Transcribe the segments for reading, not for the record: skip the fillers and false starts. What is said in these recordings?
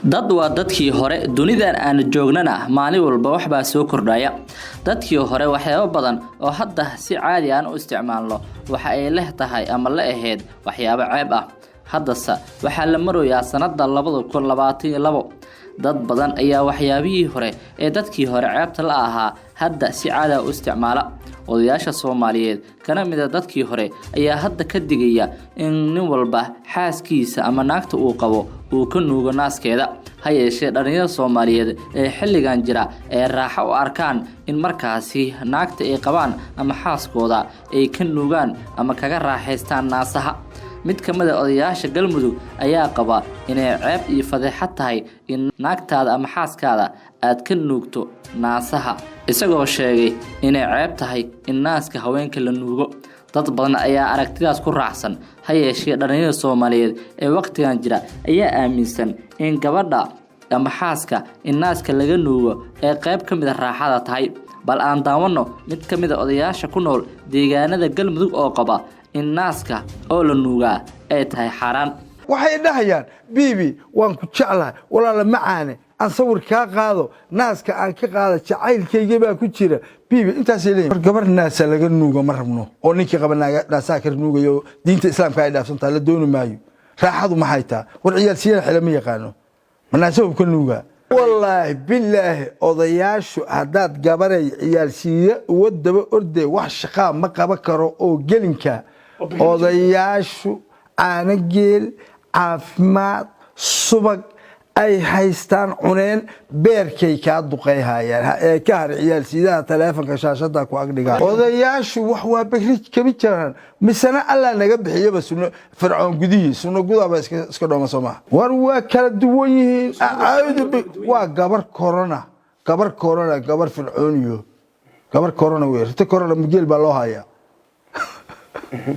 dad waa dadkii hore dunidan aan joognana maalin walba wax baa soo kordhaya dadkii hore waxyaabo badan oo hadda si caadi ah u isticmaalno waxa ay leedahay ama la aheed waxyaabo ceeb ah haddasa waxa la maroyaa sanada 2022 dad badan ayaa waxyaabihii hore ee dadkii hore ceebta la ahaa hadda si caadi ah u isticmaala odayaasha Soomaaliyeed kana mid ah dadkii hore ayaa hadda ka digaya in nin walba xaaskiisa ama naagta uu qabo uu ka nuugo naaskeeda ha yeeshee dhalinyarada Soomaaliyeed ee xilligan jira ee raaxo u arkaan in markaasi naagta ay qabaan ama xaaskooda ay ka nuugaan ama kaga raaxaystaan naasaha mid kamid ah odayaasha Galmudug ayaa qaba inay ceeb iyo fadeexad tahay in naagtaada ama xaaskaada aad ka nuugto naasaha isagoo sheegay inay ceeb tahay in naaska haweenka la nuugo dad badan ayaa aragtidaas ku raacsan ha yeeshee dhalinyarada Soomaaliyeed ee waqtigan jira ayaa aaminsan in gabadha ama xaaska in naaska laga nuugo ee qayb kamid ah raaxada tahay bal aan daawano mid kamid ah odayaasha ku nool deegaanada Galmudug oo qaba in naaska oo la nuugaa ay tahay xaraan waxay dhahayaan bibi waan ku jeclahay walaal macaane aan sawir ka qaado naaska aan ka qaado jacaylkayga baa ku jira bibi intaas leeyahay gabar naas laga nuugo ma rabno oo ninkii qabanaaga naaska ka nuugayo diinta islaamka ay dhaafsantaa la dooni maayo raaxadu maxay taa war ciyaal siina xilama yaqaano manaaso ka nuuga wallahi billahi odayaashu hadaad gabaray ciyaal siiya wadaba orde wax shaqa ma qaba karo oo gelinka odayaashu aana geel caafimaad subag ay haystaan cuneen beerkay ka duqeyhayaan ee ka har ciyaal siidaha taleefanka shaashada ku agdhiga odayaashu wax waa bakrij kami jiraan misana alla naga bixiyaba sunno fircoon gudihi sunno gudaba iska dhooma Soomaa war waa kala duwan yihiin waa gabar corona gabar fircooniyo gabar corona weerta corona migeel baa loo hayaa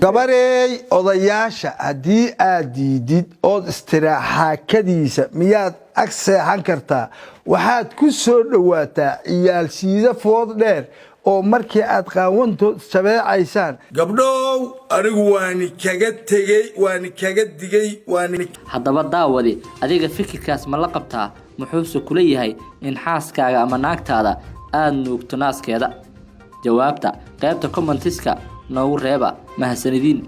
gabarey odayaasha hadii aad diidid oo istiraaxakadiisa miyaad agseexan kartaa waxaad ku soo dhawaataa ciyaal siida food dheer oo markii aad qaawanto sabeecaysaan gabdhow anigu waani kaga digay haddaba daawadi adiga fikirkaas ma la qabtaa muxuu kula yahay in xaaskaaga ama naagtaada aad nuugto naaskeeda jawaabta qaybta commentiska noogu reeba mahasanidiin